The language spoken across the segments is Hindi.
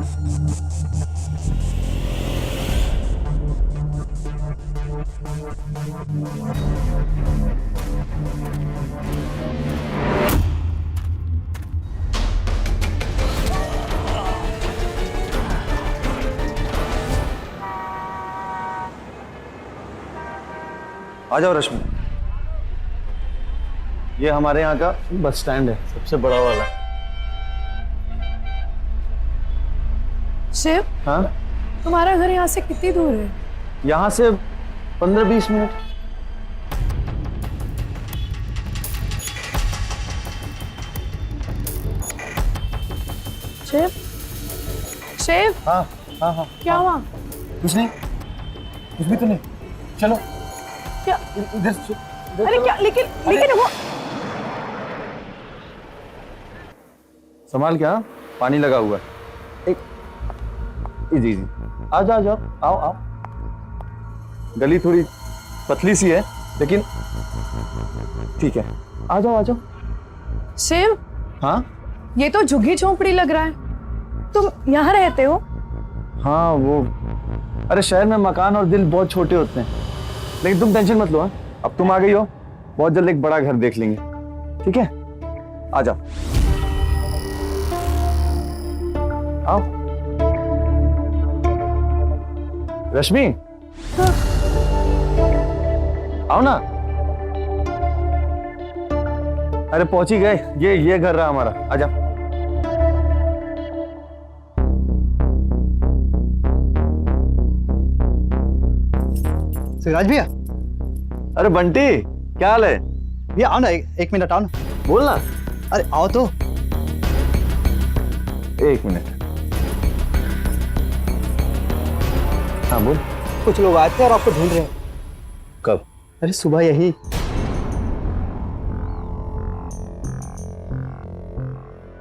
आ जाओ रश्मि। ये हमारे यहाँ का बस स्टैंड है, सबसे बड़ा वाला। शिव, हाँ, तुम्हारा घर यहाँ से कितनी दूर है? यहाँ से 15-20 मिनट। शिव, शिव, हाँ हाँ हाँ, क्या हुआ? कुछ नहीं, कुछ भी तो नहीं। चलो क्या? इधर। अरे क्या? लेकिन वो संभाल क्या, पानी लगा हुआ है। एक इजी इजी, आ जाओ जाओ, आओ आओ। गली थोड़ी पतली सी है लेकिन ठीक है, आ जाओ आ जाओ। शिव, हाँ ये तो झुग्गी झोंपड़ी लग रहा है। तुम यहाँ रहते हो? हाँ, वो अरे शहर में मकान और दिल बहुत छोटे होते हैं, लेकिन तुम टेंशन मत लो। हाँ, अब तुम आ गई हो, बहुत जल्द एक बड़ा घर देख लेंगे। ठीक है, आ जाओ, आओ। रश्मि, आओ ना। अरे पहुंच ही गए, ये घर रहा हमारा, आ जाओ। सिराज भैया। अरे बंटी, क्या हाल है? भैया आओ ना, एक मिनट आओ ना। बोल ना। अरे आओ तो। एक मिनट। हाँ बोल। कुछ लोग आए थे और आपको ढूंढ रहे हैं। कब? अरे सुबह यही।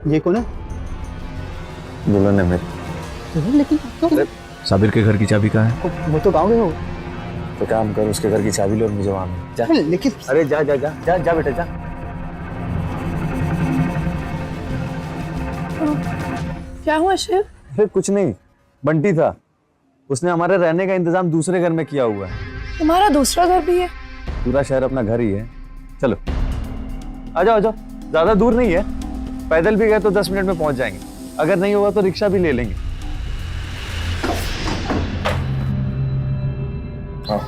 ये कौन है? दुल्हन है मेरी। लेकिन तो साबिर के घर की चाबी कहाँ है? वो तो गाँव में हो। तो काम कर, उसके घर की चाबी ले और मुझे वहां मिल जा। लेकिन अरे जा जा जा जा जा बेटा जा। क्या हुआ शिव? फिर कुछ नहीं, बंटी था, उसने हमारे रहने का इंतजाम दूसरे घर में किया हुआ है। तुम्हारा दूसरा घर भी है? पूरा शहर अपना घर ही है। चलो आ जाओ आ जाओ, ज्यादा दूर नहीं है, पैदल भी गए तो 10 मिनट में पहुंच जाएंगे, अगर नहीं होगा तो रिक्शा भी ले लेंगे। हाँ।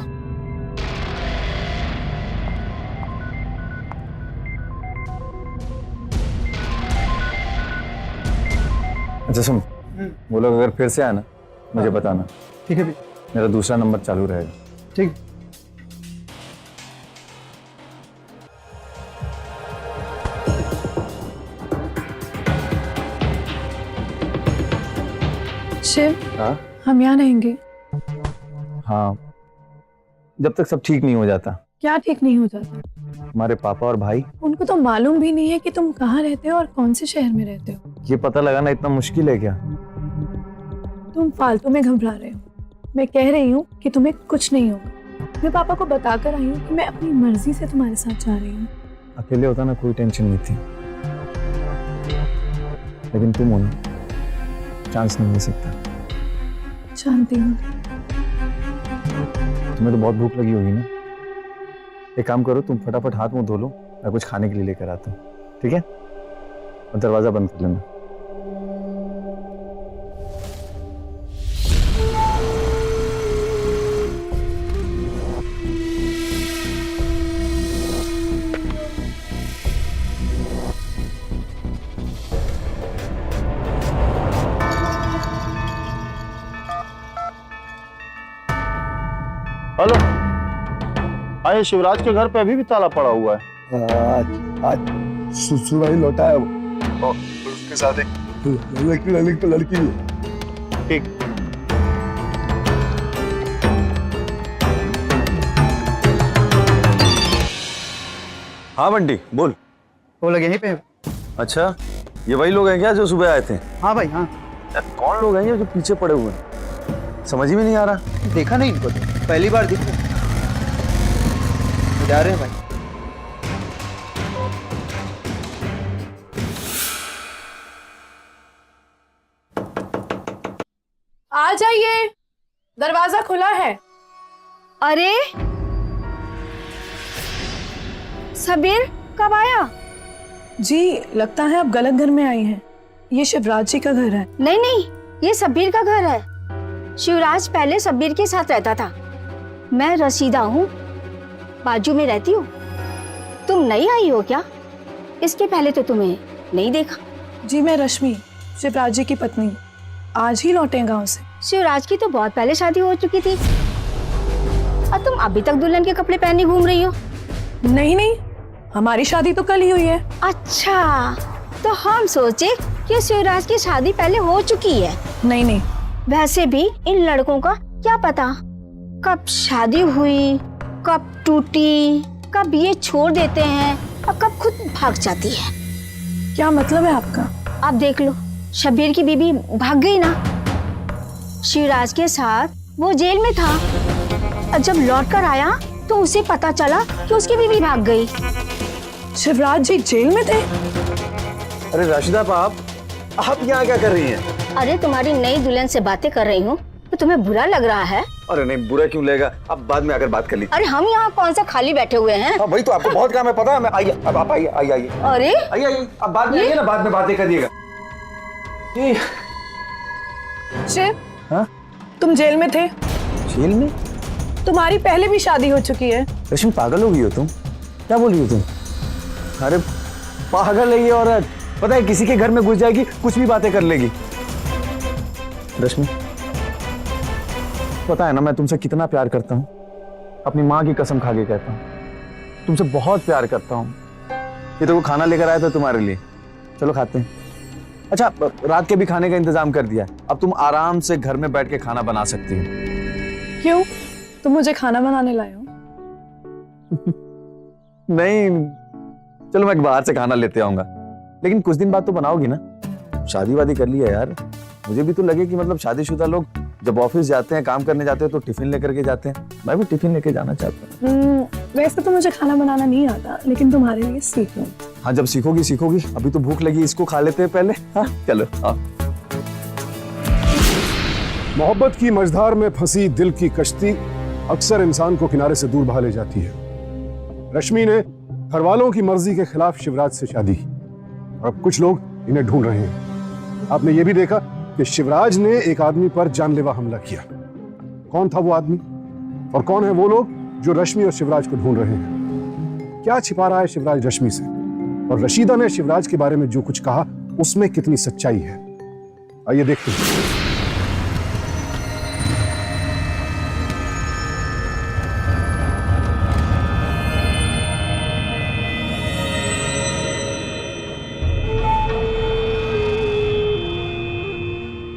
अच्छा सुन, वो लोग अगर फिर से आए ना, मुझे बताना। ठीक है भी। मेरा दूसरा नंबर चालू रहेगा। ठीक। शिव, हाँ हम यहाँ रहेंगे। हाँ, जब तक सब ठीक नहीं हो जाता। क्या ठीक नहीं हो जाता? हमारे पापा और भाई, उनको तो मालूम भी नहीं है कि तुम कहाँ रहते हो और कौन से शहर में रहते हो। ये पता लगाना इतना मुश्किल है क्या? तुम फालतू में घबरा रहे हो। मैं कह रही हूँ कि तुम्हें कुछ नहीं होगा। मैं पापा को बताकर आई हूँ कि मैं अपनी मर्जी से तुम्हारे साथ जा रही हूँ। अकेले होता ना कोई टेंशन नहीं थी, लेकिन तुम हो ना, चांस नहीं मिल सकता। जानती हूँ। तुम्हें तो बहुत भूख लगी होगी ना, एक काम करो, तुम फटाफट हाथ मुंह धो लो, मैं कुछ खाने के लिए लेकर आता हूँ। ठीक है, और दरवाजा बंद कर लेना। हेलो, आए शिवराज के घर पे अभी भी ताला पड़ा हुआ है। आज सुबह ही लौटा है वो, और उसके साथ एक लड़की है। ठीक। हाँ बंटी बोल। वो लोग यहीं पे हैं। अच्छा, ये वही लोग हैं क्या जो सुबह आए थे? हाँ भाई हाँ। यार कौन लोग हैं ये जो पीछे पड़े हुए हैं? समझ ही में नहीं आ रहा। देखा नहीं इनको तो, पहली बार दिखे। जा रहे हैं भाई। आ जाइए, दरवाजा खुला है। अरे सबीर कब आया? जी लगता है आप गलत घर में आई हैं। ये शिवराज जी का घर है। नहीं नहीं, ये सबीर का घर है। शिवराज पहले सबीर के साथ रहता था। मैं रशीदा हूँ, बाजू में रहती हूँ। तुम नई आई हो क्या? इसके पहले तो तुम्हें नहीं देखा। जी मैं रश्मि, शिवराज जी की पत्नी, आज ही लौटे गांव से। शिवराज की तो बहुत पहले शादी हो चुकी थी और तुम अभी तक दुल्हन के कपड़े पहने घूम रही हो। नहीं नहीं, हमारी शादी तो कल ही हुई है। अच्छा, तो हम सोचे कि शिवराज की शादी पहले हो चुकी है। नहीं नहीं, वैसे भी इन लड़कों का क्या पता कब शादी हुई, कब टूटी, कब ये छोड़ देते हैं और कब खुद भाग जाती है। क्या मतलब है आपका? आप देख लो, शबीर की बीबी भाग गई ना। शिवराज के साथ वो जेल में था और जब लौट कर आया तो उसे पता चला कि उसकी बीबी भाग गई। शिवराज जी जेल में थे? अरे राशिदा आप यहाँ क्या कर रही हैं? अरे तुम्हारी नई दुल्हन से बातें कर रही हूँ, तो तुम्हें बुरा लग रहा है? अरे नहीं, बुरा क्यों लगेगा, अब बाद में आकर बात कर ली। अरे हम यहाँ कौन सा खाली बैठे हुए हैं? हाँ वही तो, आपको बहुत काम है पता है। मैं आइए, अब आप आइए आइए आइए अरे आइए आइए, अब बाद में आइए ना, बाद में बातें करिएगा। शिव, हाँ? तुम जेल में थे? जेल में? तुम्हारी पहले भी शादी हो चुकी है। रश्मि पागल हो गई हो तुम? क्या बोल रही हो तुम? अरे पागल है ये औरत, पता है किसी के घर में घुस जाएगी, कुछ भी बातें कर लेगी। रश्मि पता है ना मैं तुमसे कितना प्यार करता हूँ, अपनी माँ की कसम खा के कहता हूँ, तुमसे बहुत प्यार करता हूँ। ये तो वो खाना लेकर आया था तुम्हारे लिए, चलो खाते हैं। अच्छा रात के भी खाने का इंतजाम कर दिया, अब तुम आराम से घर में बैठ के खाना बना सकती हो। क्यों, तुम मुझे खाना बनाने लाए हो? नहीं, चलो मैं बाहर से खाना लेते आऊंगा, लेकिन कुछ दिन बाद तो बनाओगी ना। शादी वादी कर लिया यार, मुझे भी तो लगे कि मतलब शादीशुदा लोग जब ऑफिस जाते हैं, काम करने जाते हैं तो टिफिन लेकर के जाते हैं। मैं भी टिफिन लेके जाना चाहता हूँ। वैसे तो मुझे खाना बनाना नहीं आता, लेकिन तुम्हारे लिए सीख लूं। हाँ जब सीखोगी सीखोगी, अभी तो भूख लगी, इसको खा लेते हैं पहले। हाँ चलो आओ। मोहब्बत की मझधार में फंसी दिल की कश्ती अक्सर इंसान को किनारे से दूर बहा ले जाती है। रश्मि ने घर वालों की मर्जी के खिलाफ शिवराज से शादी की और अब कुछ लोग इन्हें ढूंढ रहे हैं। आपने ये भी देखा कि शिवराज ने एक आदमी पर जानलेवा हमला किया। कौन था वो आदमी और कौन है वो लोग जो रश्मि और शिवराज को ढूंढ रहे हैं? क्या छिपा रहा है शिवराज रश्मि से, और रशीदा ने शिवराज के बारे में जो कुछ कहा उसमें कितनी सच्चाई है? आइए देखते हैं।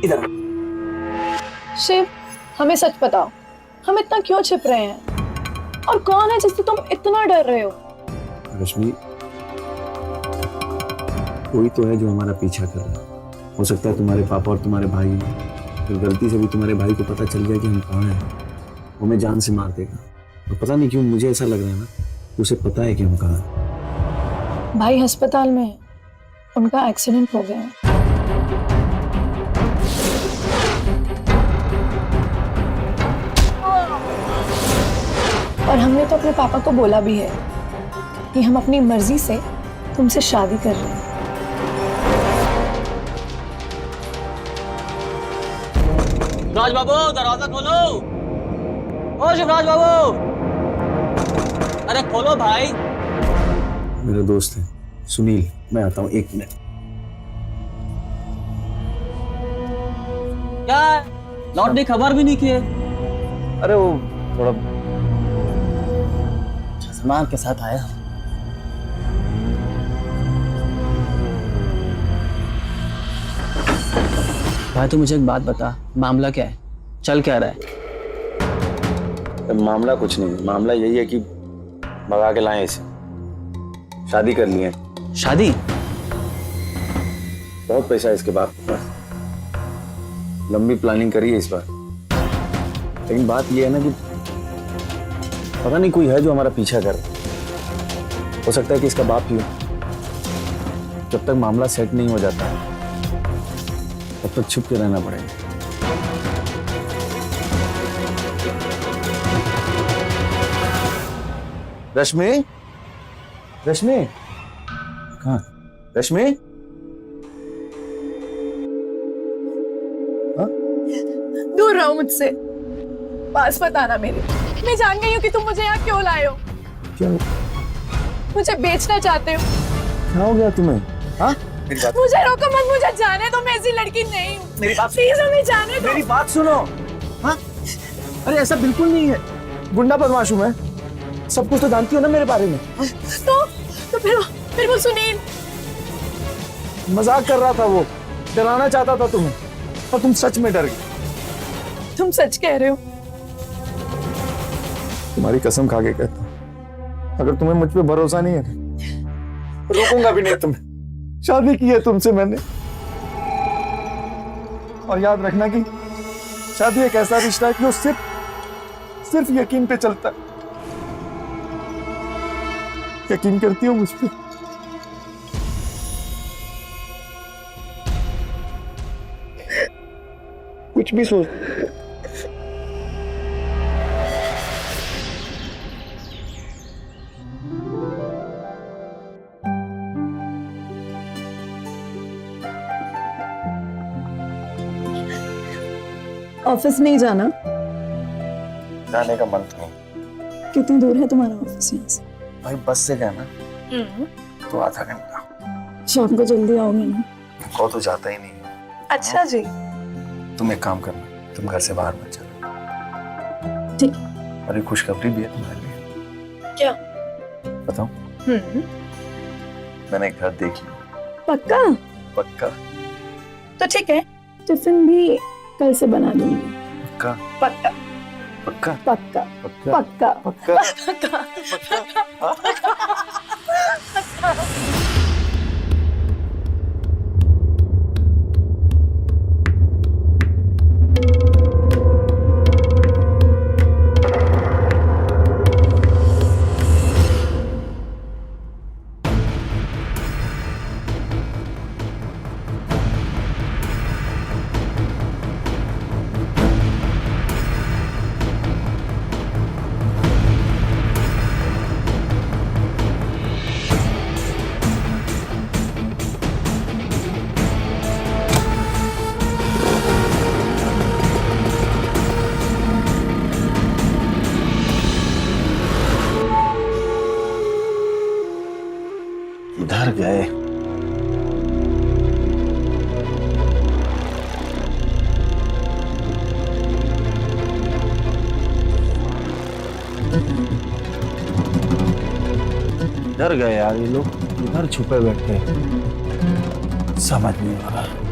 इधर शिव, हमें सच बताओ, हम इतना क्यों छिप रहे हैं? और कौन है जिससे तुम इतना डर रहे हो? रश्मि कोई तो है जो हमारा पीछा कर रहा है। हो सकता है तुम्हारे पापा और तुम्हारे भाई ने, फिर गलती से भी तुम्हारे भाई को पता चल गया कि हम कहाँ हैं, वो हमें जान से मार देगा। और पता नहीं क्यों मुझे ऐसा लग रहा है ना कि उसे पता है कि हम कहाँ हैं। भाई अस्पताल में है, उनका एक्सीडेंट हो गया है। और हमने तो अपने पापा को बोला भी है कि हम अपनी मर्जी से तुमसे शादी कर रहे हैं। शिवराज बाबू दरवाजा खोलो। ओ शिवराज बाबू, अरे खोलो भाई। मेरा दोस्त है सुनील, मैं आता हूँ 1 मिनट। क्या लौटने खबर भी नहीं किए? अरे वो थोड़ा सामान के साथ आया। भाई तू मुझे एक बात बता, मामला क्या है, चल क्या रहा है? मामला कुछ नहीं, मामला यही है कि भगा के लाए इसे, शादी कर लिए। शादी? बहुत पैसा है इसके बाप के पास, लंबी प्लानिंग करी है इस बार। लेकिन बात यह है ना कि पता नहीं कोई है जो हमारा पीछा कर रहा है। हो सकता है कि इसका बाप ही हो। जब तक मामला सेट नहीं हो जाता तब तक छुप के रहना पड़ेगा। रश्मि, रश्मि, कहाँ? रश्मि, दूर रहो मुझसे, पास मत आना मेरे। मैं जान गई हूँ कि तुम मुझे यहाँ क्यों लाए हो। क्या मुझे बेचना चाहते हो। क्या हो गया तुम्हें? हाँ, मेरी बात, मुझे रोको मत, मुझे जाने दो, मैं ऐसी लड़की नहीं हूँ। मेरी बात, प्लीज हमें जाने दो। मेरी बात सुनो। हाँ, अरे ऐसा बिल्कुल नहीं है, गुंडा बदमाश हूँ मैं, सब कुछ तो जानती हो ना मेरे बारे में। तो फिर वो सुनील मजाक कर रहा था, वो डराना चाहता था तुम्हें और तुम सच में डर गई। तुम सच कह रहे हो। तुम्हारी कसम खा के कहता हूं, अगर तुम्हें मुझ पे भरोसा नहीं है रोकूंगा भी नहीं तुम्हें। शादी की है तुमसे मैंने, और याद रखना कि शादी एक ऐसा रिश्ता है कि वो सिर्फ यकीन पे चलता है। यकीन करती हो मुझ पे? कुछ भी सोच। ऑफिस नहीं जाना? जाने का मन नहीं। कितनी दूर है तुम्हारा ऑफिस यहाँ से? भाई बस से गया ना तो आधा घंटा। शाम को जल्दी आओगे ना? को तो जाता ही नहीं है। अच्छा जी, तुम एक काम करना, तुम घर से बाहर मत जाना। ठीक। और एक खुशखबरी भी है तुम्हारे लिए। क्या? बताऊं? मैंने एक घर देख लिया। पक्का? पक्का? तो ठीक है, टिफिन भी कल से बना दूंगी। पक्का? पक्का पक्का? पक्का पक्का? पक्का पक्का? इधर गए। इधर गए यार ये लोग, इधर छुपे बैठे, समझ नहीं आ रहा।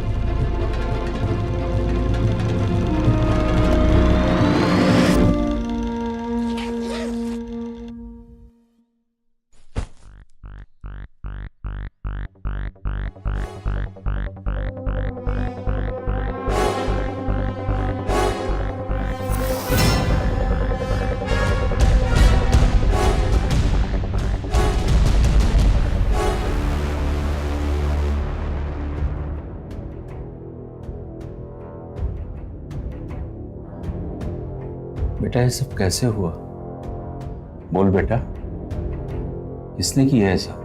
बेटा ये सब कैसे हुआ? बोल बेटा, किसने किया है सब?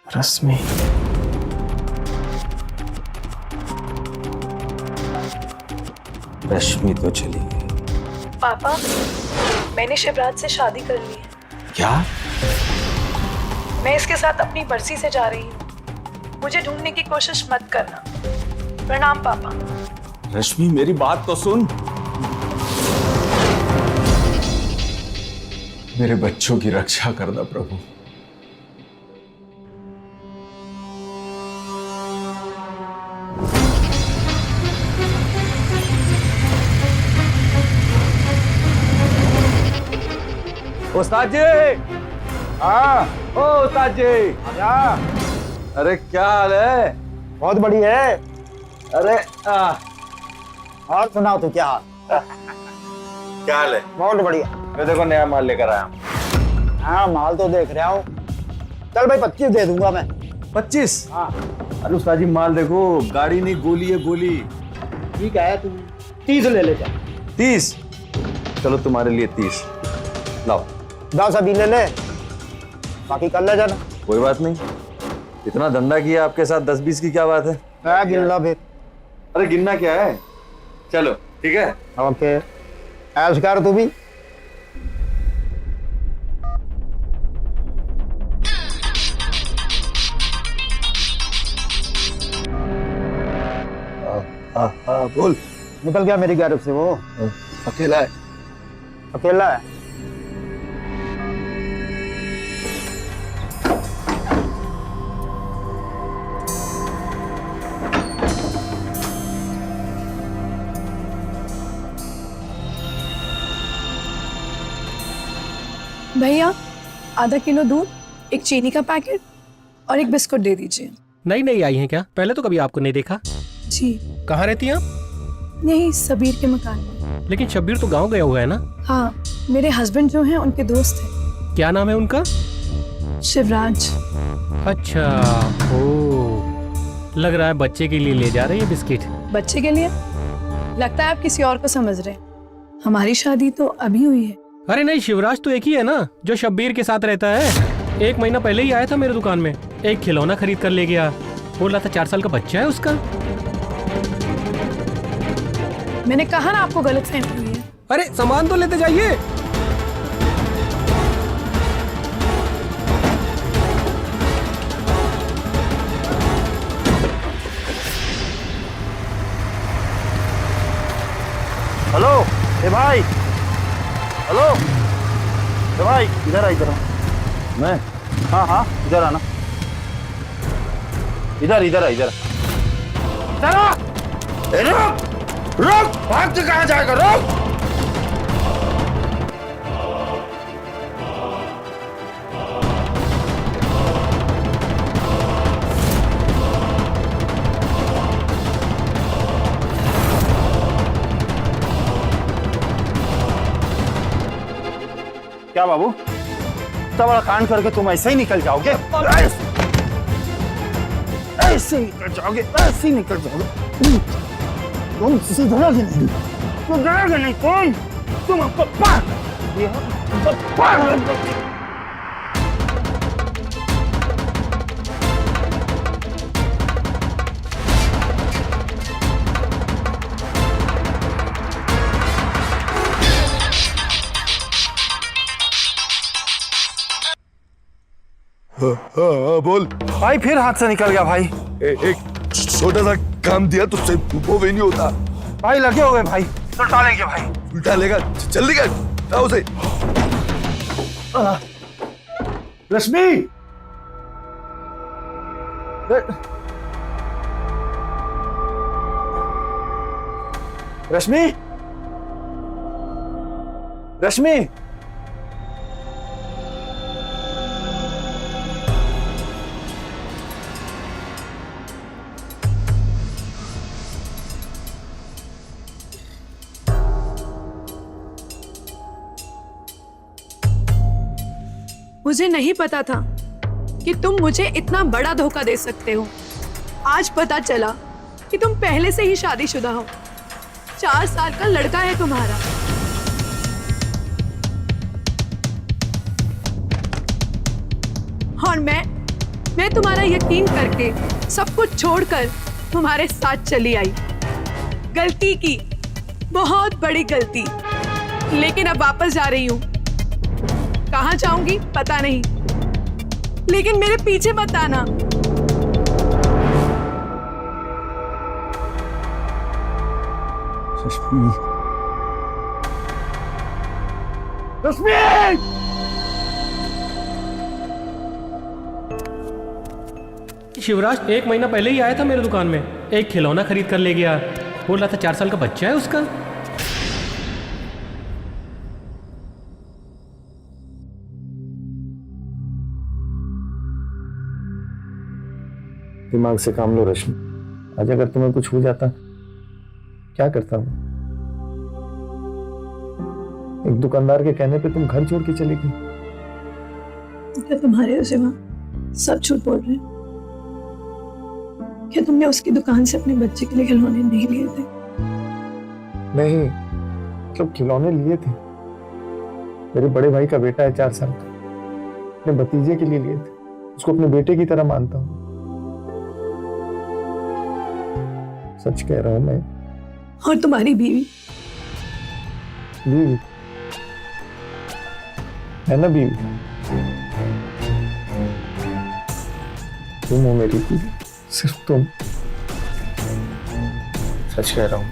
रश्मि, रश्मि तो चली गई। पापा, मैंने शिवराज से शादी कर ली है। क्या? मैं इसके साथ अपनी मर्जी से जा रही हूँ। मुझे ढूंढने की कोशिश मत करना। प्रणाम पापा। रश्मि मेरी बात तो सुन। मेरे बच्चों की रक्षा करना प्रभु। उस्ताद जी, हाँ, ओ उस्ताद जी, अरे क्या हाल है? बहुत बढ़िया है। अरे और सुनाओ तो क्या हाल? क्या हाल है? बहुत बढ़िया। मैं देखो नया माल लेकर आया हूँ। हाँ माल तो देख रहा हूँ। चल भाई 25 दे दूंगा मैं। 25? हाँ अरे उस्ताद जी माल देखो, गाड़ी नहीं गोली है गोली। ठीक है, तू 30 ले ले जा। 30? चलो तुम्हारे लिए 30 लाओ। 10 अभी ले ले, बाकी कल ले जाना। कोई बात नहीं, इतना धंधा किया आपके साथ, 10-20 की क्या बात है। मैं गिन लो फिर। अरे गिनना क्या है, चलो ठीक है। ओके, ऐश कर तू भी। हाँ बोल। निकल गया मेरी गैरेज से वो। अकेला है? अकेला है। भैया आधा किलो दूध, एक चीनी का पैकेट और एक बिस्कुट दे दीजिए। नई नई आई हैं क्या? पहले तो कभी आपको नहीं देखा। जी। कहाँ रहती हैं आप? यही सबीर के मकान में। लेकिन शब्बीर तो गांव गया हुआ है ना? हाँ, मेरे हस्बैंड जो हैं उनके दोस्त हैं। क्या नाम है उनका? शिवराज। अच्छा, ओ, लग रहा है बच्चे के लिए ले जा रहे हैं बिस्किट। बच्चे के लिए? लगता है आप किसी और को समझ रहे हैं। हमारी शादी तो अभी हुई है। अरे नहीं, शिवराज तो एक ही है ना जो शब्बीर के साथ रहता है। 1 महीना पहले ही आया था मेरे दुकान में, एक खिलौना खरीद कर ले गया। बोल रहा था 4 साल का बच्चा है उसका। मैंने कहा ना आपको गलतफहमी हुई है। अरे सामान तो लेते जाइए। हेलो ए भाई, हेलो ए भाई, इधर आ इधर आ। मैं? हाँ हाँ, इधर आना। इधर इधर आ इधर। इधर आ। रुक रुक, भाग के कहाँ जाएगा, रुक। क्या बाबू, इतना बड़ा कांड करके तुम ऐसे ही निकल जाओगे? ऐसे ही निकल जाओगे, ऐसे ही निकल जाओगे। तुम सुधरोगे नहीं, सुधरोगे नहीं तुम हमको बोल भाई। फिर हाथ से निकल गया भाई। एक छोटा सा काम दिया तो वो भी नहीं होता भाई, लगे हुए भाई, उल्टा लेंगे भाई। उल्टा लेगा, जल्दी कर, जाओ उसे। रश्मि, रश्मि, रश्मि, मुझे नहीं पता था कि तुम मुझे इतना बड़ा धोखा दे सकते हो। आज पता चला कि तुम पहले से ही शादीशुदा हो। 4 साल का लड़का है तुम्हारा। और मैं तुम्हारा यकीन करके सब कुछ छोड़कर तुम्हारे साथ चली आई। गलती की, बहुत बड़ी गलती, लेकिन अब वापस जा रही हूँ। कहाँ जाऊंगी पता नहीं, लेकिन मेरे पीछे मत आना। रश्मि, शिवराज 1 महीना पहले ही आया था मेरे दुकान में, एक खिलौना खरीद कर ले गया। बोल रहा था 4 साल का बच्चा है उसका। दिमाग से काम लो रश्मि। आज अगर तुम्हें कुछ हो जाता क्या करता मैं? एक दुकानदार के कहने पे तुम घर छोड़ के चली गई। क्या तुम्हारे सिवा सब झूठ बोल रहे हैं? क्या तुमने उसकी दुकान से अपने बच्चे के लिए खिलौने नहीं लिए थे? नहीं, मतलब खिलौने लिए थे। मेरे बड़े भाई का बेटा है 4 साल का, अपने भतीजे के लिए लिए थे। उसको अपने बेटे की तरह मानता हूँ। सच कह रहा हूँ मैं। और तुम्हारी बीवी? बीवी है ना, बीवी तुम हो मेरी बीवी, सिर्फ तुम। सच कह रहा हूँ।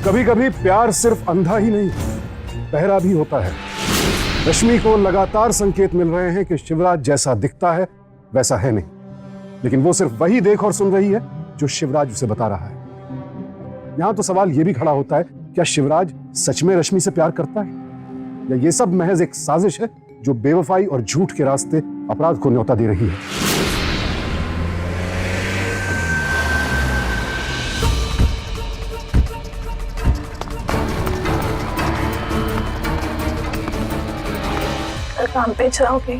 कभी कभी प्यार सिर्फ अंधा ही नहीं, बहरा भी होता है। रश्मि को लगातार संकेत मिल रहे हैं कि शिवराज जैसा दिखता है वैसा है नहीं, लेकिन वो सिर्फ वही देख और सुन रही है जो शिवराज उसे बता रहा है। यहां तो सवाल यह भी खड़ा होता है, क्या शिवराज सच में रश्मि से प्यार करता है, या ये सब महज एक साजिश है जो बेवफाई और झूठ के रास्ते अपराध को न्योता दे रही है। काम पे जाओगे?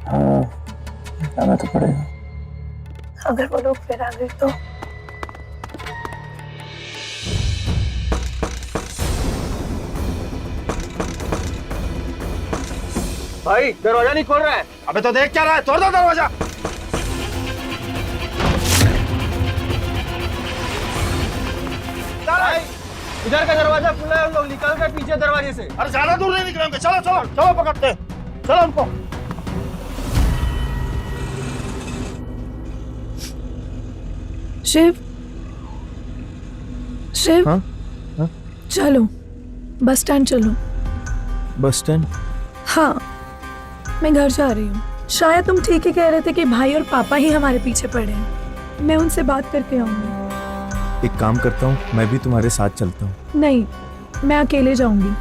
हाँ, जाना तो पड़ेगा। अगर वो लोग फिर आ गए तो? भाई दरवाजा नहीं खोल रहा है। अबे तो देख क्या रहा है, तोड़ दो दरवाजा। इधर का दरवाजा खुला है, हम लोग निकल गए पीछे दरवाजे से। अरे ज्यादा दूर नहीं निकलेंगे, चलो चलो चलो पकड़ते हैं। चलो उनको। शिव, शिव, हाँ? हाँ? चलो बस स्टैंड चलो। Bus stand? हाँ, मैं घर जा रही हूँ। शायद तुम ठीक ही कह रहे थे कि भाई और पापा ही हमारे पीछे पड़े हैं। मैं उनसे बात करके आऊंगी। एक काम करता हूँ, मैं भी तुम्हारे साथ चलता हूँ। नहीं, मैं अकेले जाऊंगी,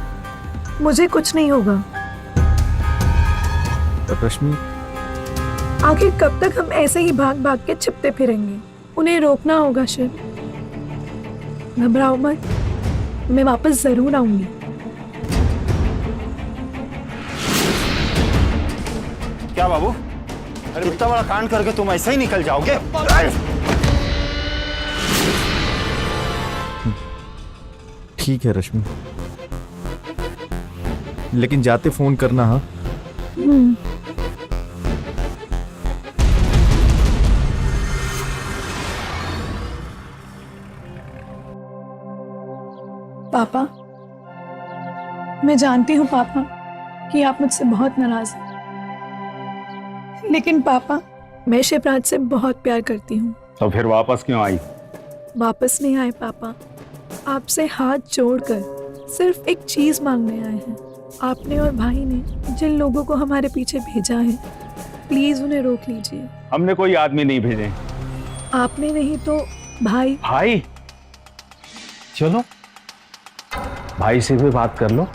मुझे कुछ नहीं होगा। रश्मि, आखिर कब तक हम ऐसे ही भाग भाग के छिपते फिरेंगे? उन्हें रोकना होगा शिव। घबराओ मत, मैं वापस जरूर आऊंगी। क्या बाबू, अरे इतना बड़ा कांड करके तुम ऐसे ही निकल जाओगे? ठीक है रश्मि, लेकिन जाते फोन करना। हाँ, पापा, मैं जानती हूँ पापा कि आप मुझसे बहुत नाराज हैं, लेकिन पापा मैं शिवराज से बहुत प्यार करती हूँ। तो फिर वापस क्यों आई? वापस नहीं आए पापा, आपसे हाथ जोड़कर सिर्फ एक चीज मांगने आए हैं। आपने और भाई ने जिन लोगों को हमारे पीछे भेजा है, प्लीज उन्हें रोक लीजिए। हमने कोई आदमी नहीं भेजे। आपने नहीं तो भाई। भाई? चलो भाई से भी बात कर लो।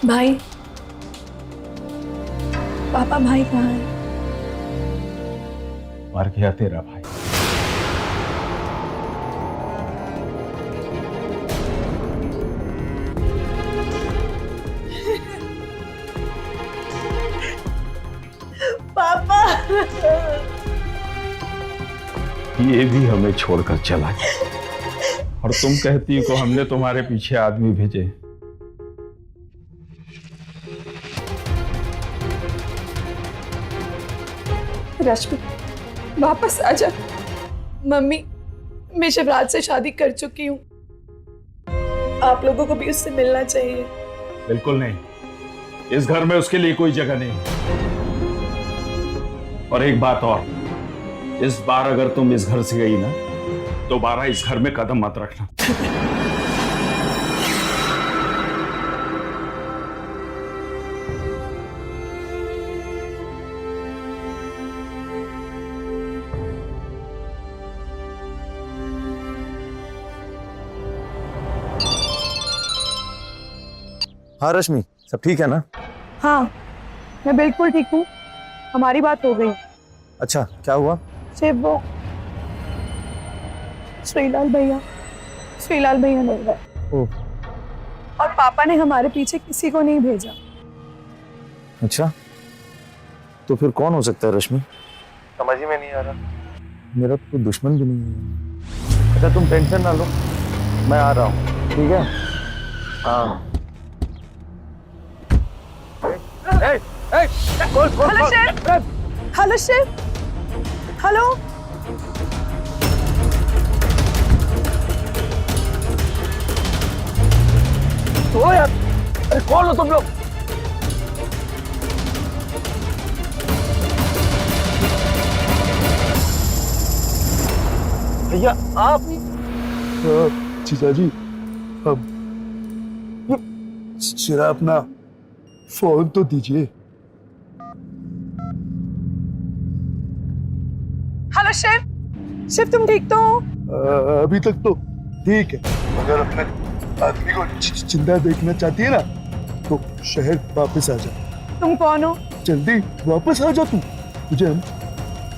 भाई, पापा भाई कहाँ है? मर गया तेरा भाई। पापा, ये भी हमें छोड़कर चला गया, और तुम कहती हो कि हमने तुम्हारे पीछे आदमी भेजे। रश्मि वापस आ जा। मम्मी, मैं शिवराज से शादी कर चुकी हूँ, आप लोगों को भी उससे मिलना चाहिए। बिल्कुल नहीं, इस घर में उसके लिए कोई जगह नहीं। और एक बात और, इस बार अगर तुम इस घर से गई ना, दोबारा इस घर में कदम मत रखना। हाँ रश्मि, सब ठीक है ना? हाँ, मैं बिल्कुल ठीक हूँ, हमारी बात हो गई। अच्छा, क्या हुआ? सिर्फ वो श्रीलाल भैया मिल गए। ओह, और पापा ने हमारे पीछे किसी को नहीं भेजा। अच्छा, तो फिर कौन हो सकता है रश्मि? समझ ही में नहीं आ रहा। मेरा तो कोई दुश्मन भी नहीं है। अच्छा तुम टेंशन ना लो, मैं आ रहा हूँ, ठीक है? हाँ। Hello chef, hello chef, hello. ओ यार, अरे कौन हो तुम लोग? भैया आप? जीजाजी, अब जरा अपना फोन तो दीजिए। हेलो शेफ, शेफ तुम ठीक तो हो? अभी तक तो ठीक है, अगर अपने आदमी को जिंदा देखना चाहती है ना तो शहर वापस आ जा। तुम कौन हो? जल्दी वापस आ जा, तू तुझे हम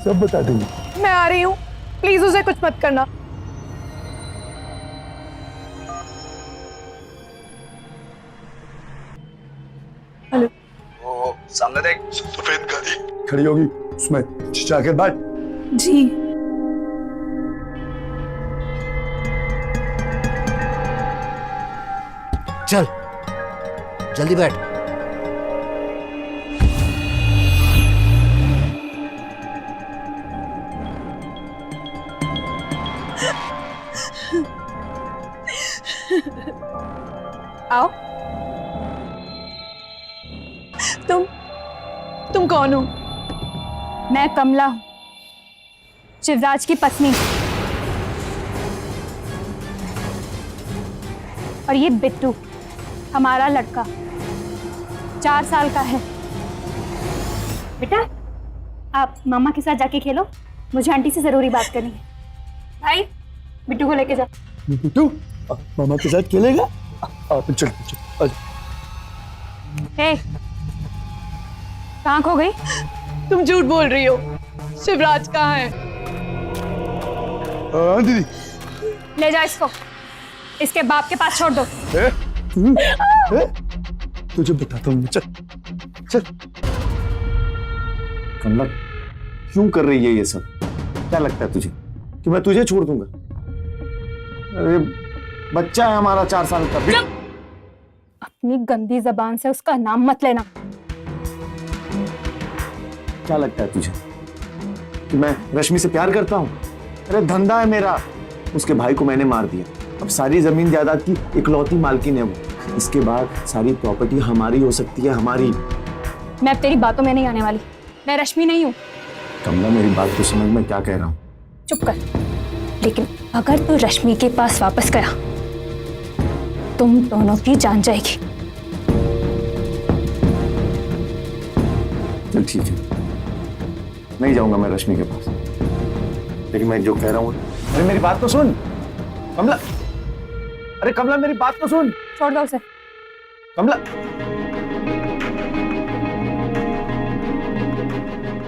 सब बता देंगे। मैं आ रही हूँ, प्लीज उसे कुछ मत करना। हेलो। वो सामने देख, सफेद गाड़ी खड़ी होगी, उसमें जाके बैठ। जी। चल जल्दी बैठ। आओ। तुम कौन हो? मैं कमला हूँ, शिवराज की पत्नी। और ये बिट्टू हमारा लड़का, 4 साल का है। बेटा आप मामा के साथ जाके खेलो, मुझे आंटी से जरूरी बात करनी है। भाई बिट्टू को लेके जा। बिट्टू मामा के साथ खेलेगा? आप चल चल। हे, कहाँ खो गई? तुम झूठ बोल रही हो। शिवराज कहाँ है? दीदी ले जा इसको, इसके बाप के पास छोड़ दो। तुझे बताता हूँ, चल चल। कमला क्यों कर रही है ये सब? क्या लगता है तुझे कि मैं तुझे छोड़ दूंगा? अरे बच्चा है हमारा 4 साल का। अपनी गंदी जबान से उसका नाम मत लेना। क्या लगता है तुझे कि मैं रश्मि से प्यार करता हूं? अरे धंधा है मेरा। उसके भाई को मैंने मार दिया, अब सारी जमीन जायदाद की इकलौती मालकिन है वो। इसके बाद सारी प्रॉपर्टी हमारी हो सकती है, हमारी। मैं तेरी बातों में नहीं आने वाली, मैं रश्मि नहीं हूँ। कमला मेरी बात तो समझ, मैं क्या कह रहा हूँ। चुप कर। लेकिन अगर तू रश्मि के पास वापस गया, तुम दोनों की जान जाएगी। चल ठीक है, नहीं जाऊंगा मैं रश्मि के पास, लेकिन मैं जो कह रहा हूँ। अरे मेरी बात तो सुन कमला। अरे कमला मेरी बात तो सुन। छोड़ दो उसे। कमला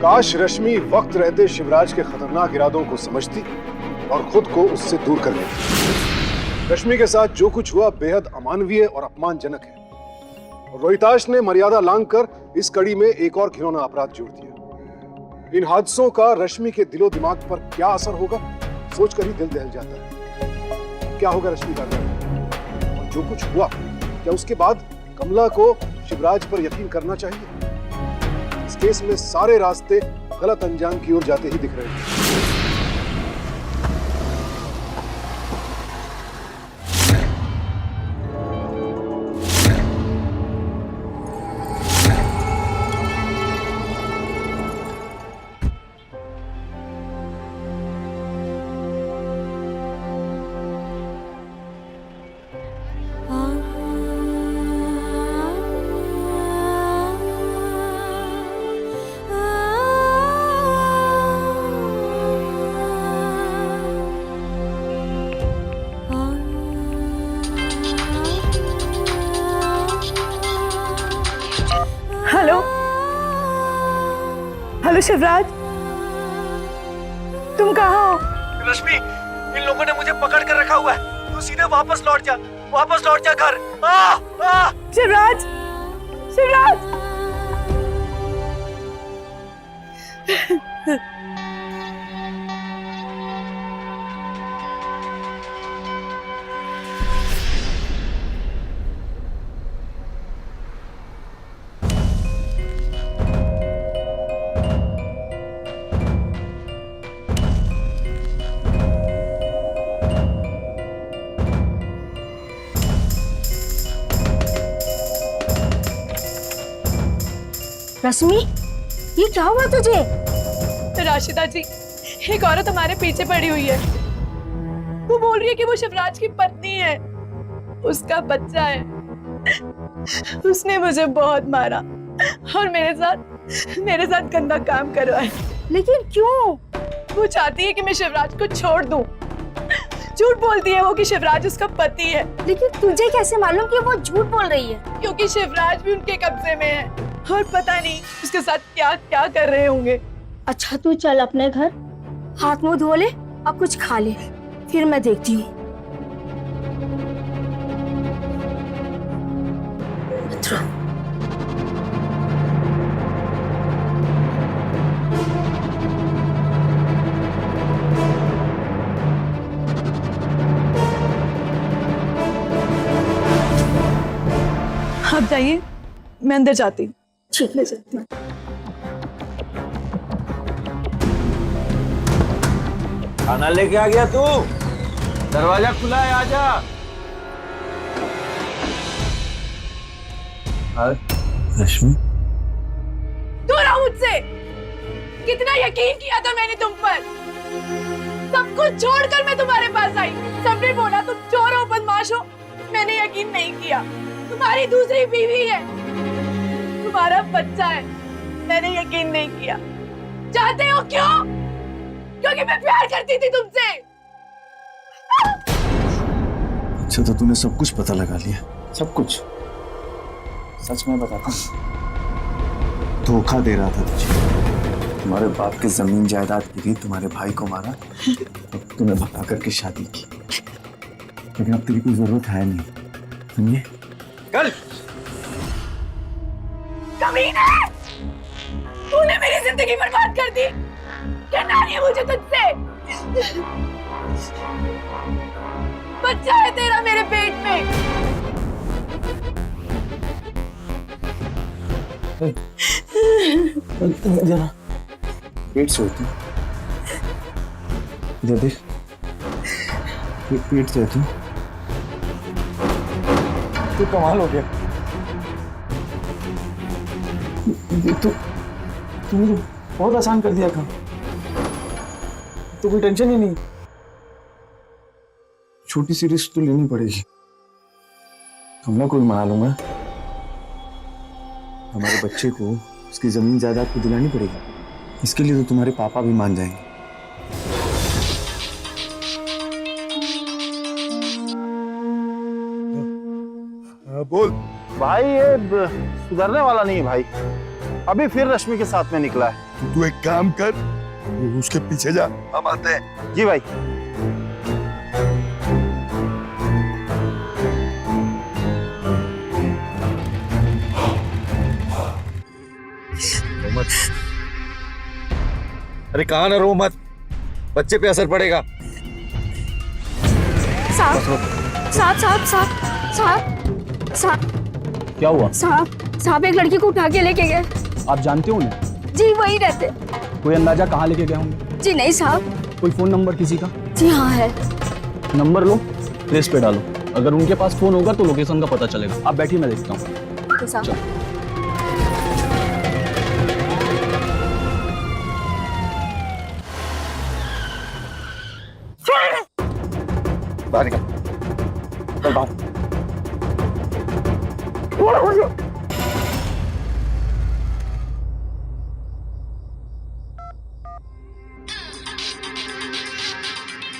काश रश्मि वक्त रहते शिवराज के खतरनाक इरादों को समझती और खुद को उससे दूर कर लेती। रश्मि के साथ जो कुछ हुआ बेहद अमानवीय और अपमानजनक है। और रोहिताश ने मर्यादा लांघकर इस कड़ी में एक और घिनौना अपराध जोड़ दिया। इन हादसों का रश्मि के दिलो दिमाग पर क्या असर होगा, सोचकर ही दिल दहल जाता है। क्या होगा रश्मि का और जो कुछ हुआ, क्या उसके बाद कमला को शिवराज पर यकीन करना चाहिए? इस केस में सारे रास्ते गलत अंजाम की ओर जाते ही दिख रहे हैं। हेलो। हेलो शिवराज, तुम कहाँ हो? रश्मि, इन लोगों ने मुझे पकड़ कर रखा हुआ है, तू सीधे वापस लौट जा। वापस लौट जा घर। शिवराज, शिवराज। रश्मि, ये क्या हुआ तुझे? राशिदा जी, एक औरत हमारे पीछे पड़ी हुई है। वो बोल रही है कि वो शिवराज की पत्नी है, उसका बच्चा है। उसने मुझे बहुत मारा और मेरे साथ गंदा काम करवाया। लेकिन क्यों? वो चाहती है कि मैं शिवराज को छोड़ दूं। झूठ बोलती है वो कि शिवराज उसका पति है। लेकिन तुझे कैसे मालूम कि वो झूठ बोल रही है? क्योंकि शिवराज भी उनके कब्जे में है और पता नहीं उसके साथ क्या क्या कर रहे होंगे। अच्छा तू चल अपने घर, हाथ मुंह धो ले और कुछ खा ले, फिर मैं देखती हूँ। आप जाइए, मैं अंदर जाती हूँ। ठीक ले सकती हूँ। खाना लेके आ गया तू? दरवाजा खुला है, आजा। रश्मि, दूर रहो मुझसे। कितना यकीन किया था मैंने तुम पर। सब कुछ छोड़कर मैं तुम्हारे पास आई। सबने बोला तुम चोर हो, बदमाश हो। मैंने यकीन नहीं किया। तुम्हारी दूसरी बीवी है, तुम्हारा बच्चा है। मैंने यकीन नहीं किया। चाहते हो क्यों? क्योंकि मैं प्यार करती थी तुमसे। अच्छा तो तूने सब कुछ पता लगा लिया? सब कुछ? सच में बताता हूँ, धोखा दे रहा था तुझे। तुम्हारे बाप की जमीन जायदाद के लिए तुम्हारे भाई को मारा, अब तुम्हें भगा करके शादी की। लेकिन अब तेरी कोई जरूरत है नहीं, समझे? कल कमीने, तूने मेरी जिंदगी बर्बाद कर दी। कहना नहीं है मुझे तुझसे। बच्चा है तेरा मेरे पेट में। जरा पेट से होती, इधर देख, पेट से होती। तो कमाल हो गया। तूने तो बहुत आसान कर दिया काम, तो कोई टेंशन ही नहीं। छोटी सी रिस्क तो लेनी पड़ेगी। हमला कोई मना लूंगा। हमारे बच्चे को उसकी जमीन जायदाद को दिलानी पड़ेगी। इसके लिए तो तुम्हारे पापा भी मान जाएंगे। बोल भाई, ये सुधरने वाला नहीं है भाई। अभी फिर रश्मि के साथ में निकला है। तू एक काम कर, उसके पीछे जा, हम आते हैं। जी भाई। रो मत। अरे कहाँ ना रो मत, बच्चे पे असर पड़ेगा। साहब, साहब, साहब, साहब, साहब, साहब, क्या हुआ? साहब एक लड़की को उठा के लेके गए। आप जानते हो उन्हें? जी वही रहते। कोई अंदाजा कहाँ लेके गए होंगे? जी नहीं साहब। कोई फोन नंबर किसी का? जी हाँ है। नंबर लो, प्लेस पे डालो। अगर उनके पास फोन होगा तो लोकेशन का पता चलेगा। आप बैठिए, मैं देखता हूँ। तो साहब बाहर निकल, चल बाहर।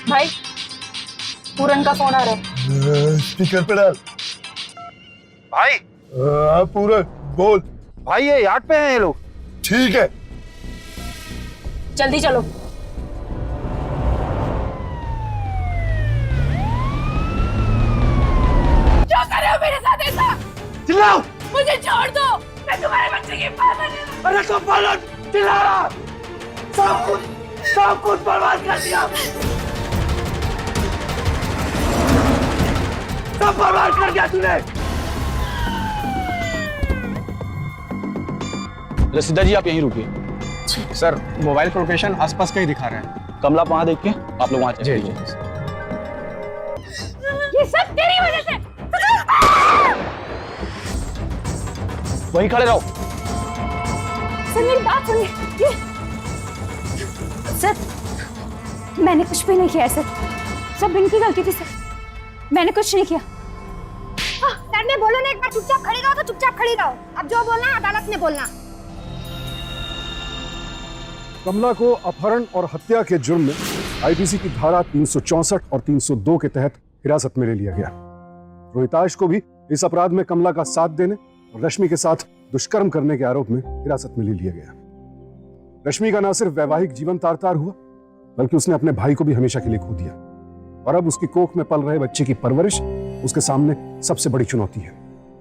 भाई, पूरन का फोन आ रहा है। स्पीकर पे डाल। भाई, हाँ पूरा बोल। भाई ये यार्ड पे हैं ये लोग। ठीक है। जल्दी चलो। क्यों कर रहे हो मेरे साथ ऐसा? चिल्लाओ। मुझे छोड़ दो, मैं तुम्हारे बच्चे की मां बनी हूं। अरे तो बोलो, चिल्ला रहा। सब कुछ बर्बाद कर दिया। सब बर्बाद कर दिया तूने। रसीदा जी आप यहीं रुकिए। सर मोबाइल पर लोकेशन आसपास का ही दिखा रहे हैं। कमला आप वहां देख के आप लोग वहां चले जाइए। ये सब तेरी वजह से। वहीं खड़े रहो। सर मेरी बात सुनिए। ये सर मैंने कुछ भी नहीं किया है सर, सब इनकी गलती थी सर, मैंने कुछ नहीं किया। सर ने बोलो ना एक बार चुपचाप खड़ी रहो तो चुपचाप खड़ी रहो, अब जो बोलना अदालत में बोलना। कमला को अपहरण और हत्या के जुर्म में आईपीसी की धारा 364 और 302 के तहत हिरासत में ले लिया गया। रोहिताश को भी इस अपराध में कमला का साथ देने और रश्मि के साथ दुष्कर्म करने के आरोप में हिरासत में ले लिया गया। रश्मि का न सिर्फ वैवाहिक जीवन तार-तार हुआ, बल्कि उसने अपने भाई को भी हमेशा के लिए खो दिया और अब उसकी कोख में पल रहे बच्चे की परवरिश उसके सामने सबसे बड़ी चुनौती है।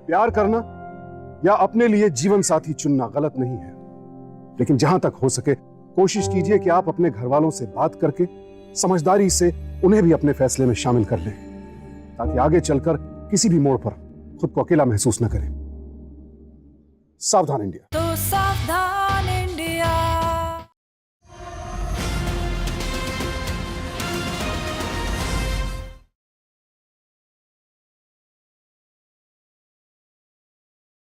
प्यार करना या अपने लिए जीवन साथी चुनना गलत नहीं है, लेकिन जहां तक हो सके कोशिश कीजिए कि आप अपने घर वालों से बात करके समझदारी से उन्हें भी अपने फैसले में शामिल कर लें, ताकि आगे चलकर किसी भी मोड़ पर खुद को अकेला महसूस न करें। सावधान इंडिया।